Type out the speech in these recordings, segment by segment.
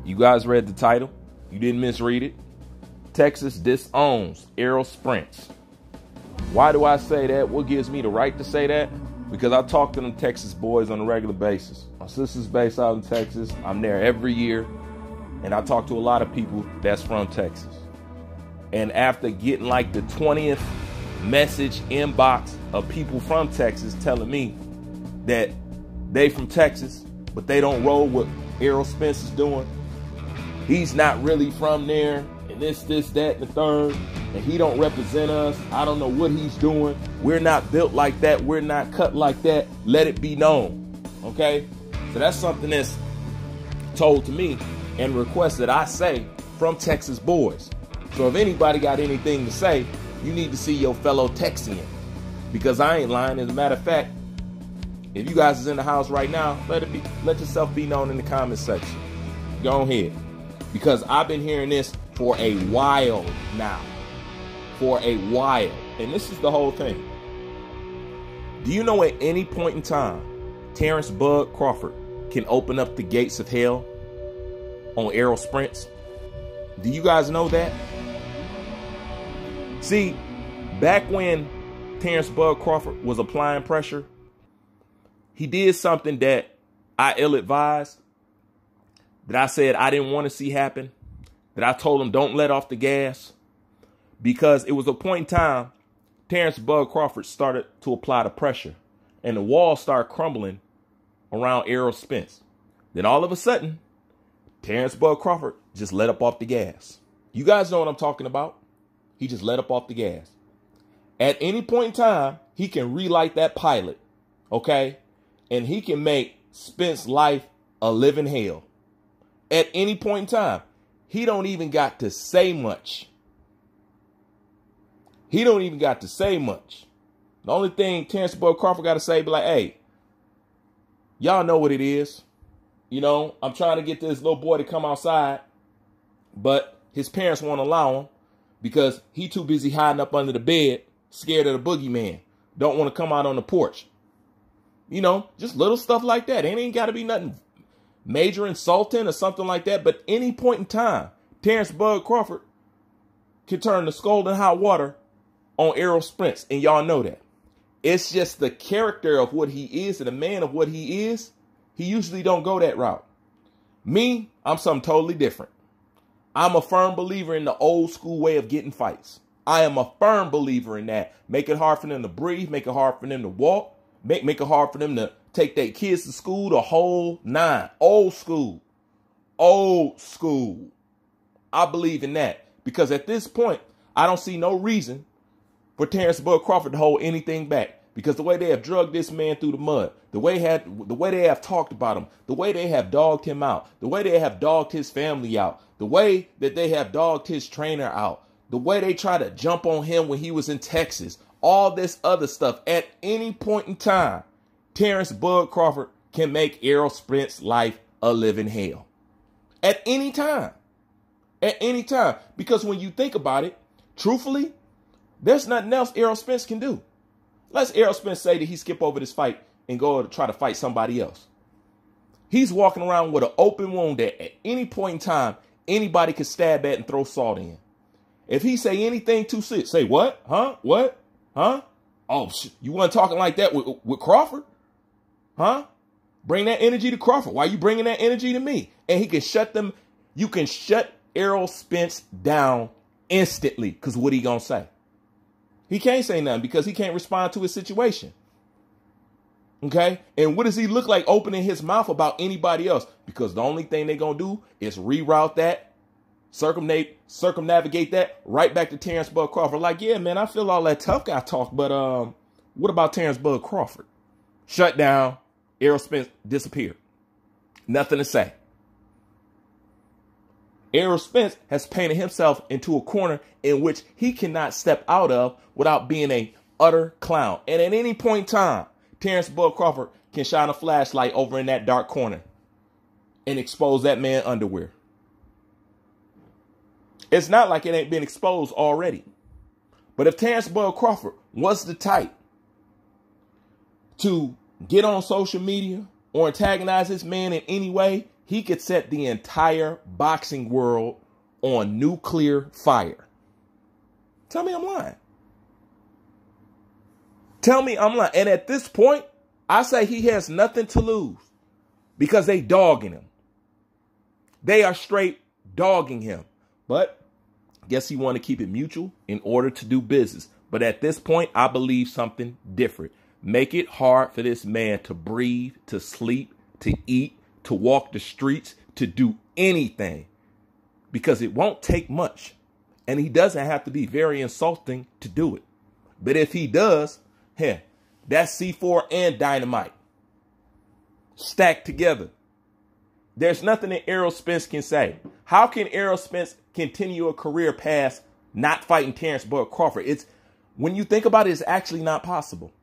You guys read the title. You didn't misread it. Texas disowns Eroll Spence. Why do I say that? What gives me the right to say that? Because I talk to them Texas boys on a regular basis. My sister's based out in Texas. I'm there every year. And I talk to a lot of people that's from Texas. And after getting like the 20th message inbox of people from Texas telling me that they from Texas, but they don't roll what Eroll Spence is doing. He's not really from there, and this, that, and the third, and he don't represent us. I don't know what he's doing. We're not built like that. We're not cut like that. Let it be known, okay? So that's something that's told to me and requested I say from Texas boys. So if anybody got anything to say, you need to see your fellow Texian, because I ain't lying. As a matter of fact, if you guys is in the house right now, let yourself be known in the comment section. Go ahead. Because I've been hearing this for a while now. For a while. And this is the whole thing. Do you know at any point in time, Terrence Bud Crawford can open up the gates of hell on Eroll Spence? Do you guys know that? See, back when Terrence Bud Crawford was applying pressure, he did something that I ill-advised, that I said I didn't want to see happen, that I told him don't let off the gas, because it was a point in time Terrence Bud Crawford started to apply the pressure, and the walls started crumbling around Eroll Spence. Then all of a sudden, Terrence Bud Crawford just let up off the gas. You guys know what I'm talking about. He just let up off the gas. At any point in time, he can relight that pilot, okay? And he can make Spence's life a living hell. At any point in time. He don't even got to say much. He don't even got to say much. The only thing Terrence Bud Crawford got to say, be like, hey, y'all know what it is. You know, I'm trying to get this little boy to come outside, but his parents won't allow him because he too busy hiding up under the bed, scared of the boogeyman. Don't want to come out on the porch. You know, just little stuff like that. It ain't got to be nothing major insulting or something like that. But any point in time, Terrence Bud Crawford can turn the scalding hot water on Eroll Spence. And y'all know that. It's just the character of what he is and the man of what he is. He usually don't go that route. Me, I'm something totally different. I'm a firm believer in the old school way of getting fights. I am a firm believer in that. Make it hard for them to breathe. Make it hard for them to walk. Make it hard for them to take their kids to school, the whole nine. Old school. Old school. I believe in that. Because at this point, I don't see no reason for Terrence Bud Crawford to hold anything back. Because the way they have drugged this man through the mud, the way they have talked about him, the way they have dogged him out, the way they have dogged his family out, the way that they have dogged his trainer out, the way they try to jump on him when he was in Texas, all this other stuff. At any point in time, Terrence Bud Crawford can make Eroll Spence's life a living hell. At any time. At any time. Because when you think about it, truthfully, there's nothing else Eroll Spence can do. Let's Eroll Spence say that he skip over this fight and go to try to fight somebody else. He's walking around with an open wound that at any point in time, anybody could stab at and throw salt in. If he say anything too sick, say what? Huh? What? Huh? Oh, you weren't talking like that with Crawford? Huh? Bring that energy to Crawford. Why are you bringing that energy to me? And he can shut them. You can shut Eroll Spence down instantly. Because what he gonna say? He can't say nothing because he can't respond to his situation. Okay? And what does he look like opening his mouth about anybody else? Because the only thing they're going to do is reroute that, circumnavigate that right back to Terrence Bud Crawford. Like, yeah, man, I feel all that tough guy talk, but what about Terrence Bud Crawford? Shut down. Eroll Spence disappeared. Nothing to say. Eroll Spence has painted himself into a corner in which he cannot step out of without being an utter clown. And at any point in time, Terrence Bud Crawford can shine a flashlight over in that dark corner and expose that man's underwear. It's not like it ain't been exposed already. But if Terrence Bud Crawford was the type to get on social media or antagonize this man in any way, he could set the entire boxing world on nuclear fire. Tell me I'm lying. Tell me I'm lying. And at this point, I say he has nothing to lose because they dogging him. They are straight dogging him. But I guess he want to keep it mutual in order to do business. But at this point, I believe something different. Make it hard for this man to breathe, to sleep, to eat, to walk the streets, to do anything. Because it won't take much. And he doesn't have to be very insulting to do it. But if he does, that's C4 and dynamite stacked together. There's nothing that Errol Spence can say. How can Errol Spence continue a career past not fighting Terrence Bud Crawford? It's, when you think about it, it's actually not possible.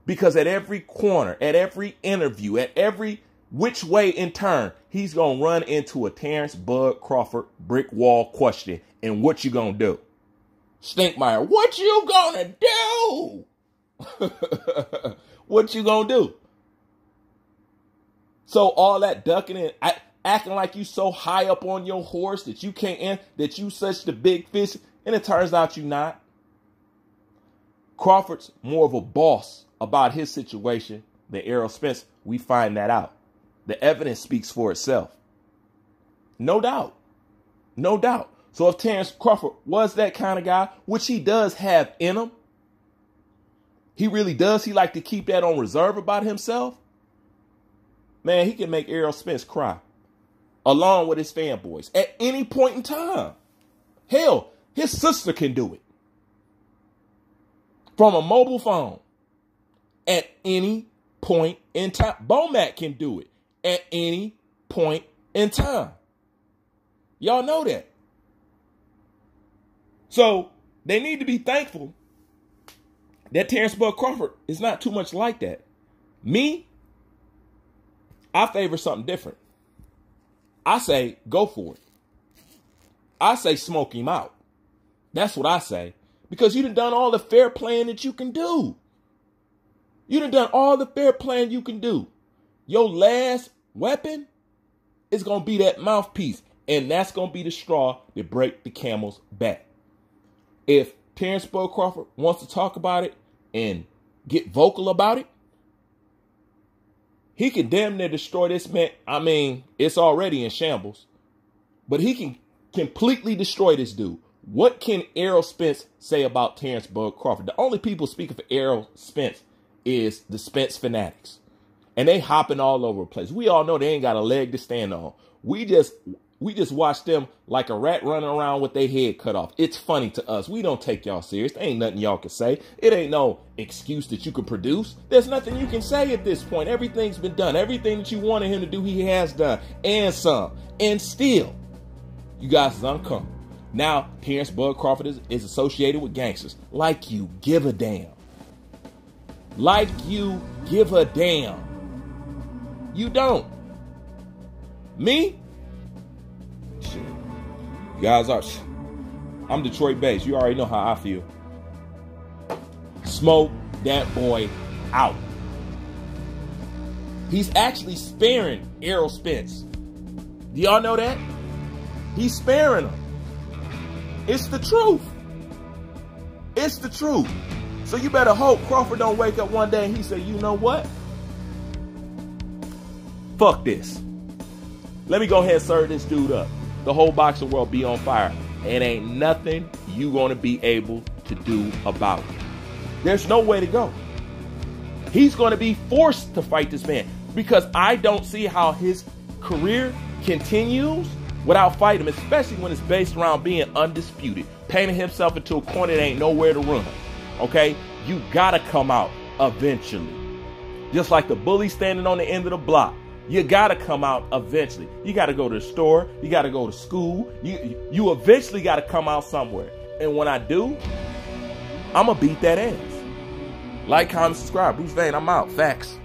Because at every corner, at every interview, at every which way in turn, he's going to run into a Terrence Bud Crawford brick wall question. And what you going to do? Stinkmeyer, what you going to do? What you going to do? So all that ducking and acting like you so high up on your horse that you can't, that you such the big fish, and it turns out you not. Crawford's more of a boss about his situation than Errol Spence. We find that out. The evidence speaks for itself. No doubt. No doubt. So if Terrence Crawford was that kind of guy, which he does have in him, he really does. He like to keep that on reserve about himself. Man, he can make Errol Spence cry along with his fanboys at any point in time. Hell, his sister can do it from a mobile phone at any point in time. Bomac can do it at any point in time. Y'all know that. So they need to be thankful that Terrence Bud Crawford is not too much like that. Me, I favor something different. I say, go for it. I say, smoke him out. That's what I say. Because you done all the fair playing that you can do. You done all the fair playing you can do. Your last weapon is going to be that mouthpiece. And that's going to be the straw that break the camel's back. If Terrence Bud Crawford wants to talk about it and get vocal about it, he can damn near destroy this man. I mean, it's already in shambles. But he can completely destroy this dude. What can Errol Spence say about Terrence Bud Crawford? The only people speaking for Errol Spence is the Spence fanatics. And they hopping all over the place. We all know they ain't got a leg to stand on. We just watch them like a rat running around with their head cut off. It's funny to us. We don't take y'all serious. There ain't nothing y'all can say. It ain't no excuse that you can produce. There's nothing you can say at this point. Everything's been done. Everything that you wanted him to do, he has done. And some. And still, you guys is uncomfortable. Now, Terrence Bud Crawford is associated with gangsters. Like you give a damn. Like you give a damn. You don't. Me? Shit. You guys are. I'm Detroit based. You already know how I feel. Smoke that boy out. He's actually sparing Errol Spence. Do y'all know that? He's sparing him. It's the truth. It's the truth. So you better hope Crawford don't wake up one day and he say, you know what? Fuck this. Let me go ahead and serve this dude up. The whole boxing world be on fire. And ain't nothing you gonna be able to do about it. There's no way to go. He's gonna be forced to fight this man because I don't see how his career continues without fighting him, especially when it's based around being undisputed, painting himself into a corner that ain't nowhere to run. Okay? You gotta come out eventually. Just like the bully standing on the end of the block. You gotta come out eventually. You gotta go to the store. You gotta go to school. You eventually gotta come out somewhere. And when I do, I'm gonna beat that ass. Like, comment, subscribe. Bruce Vane, I'm out. Facts.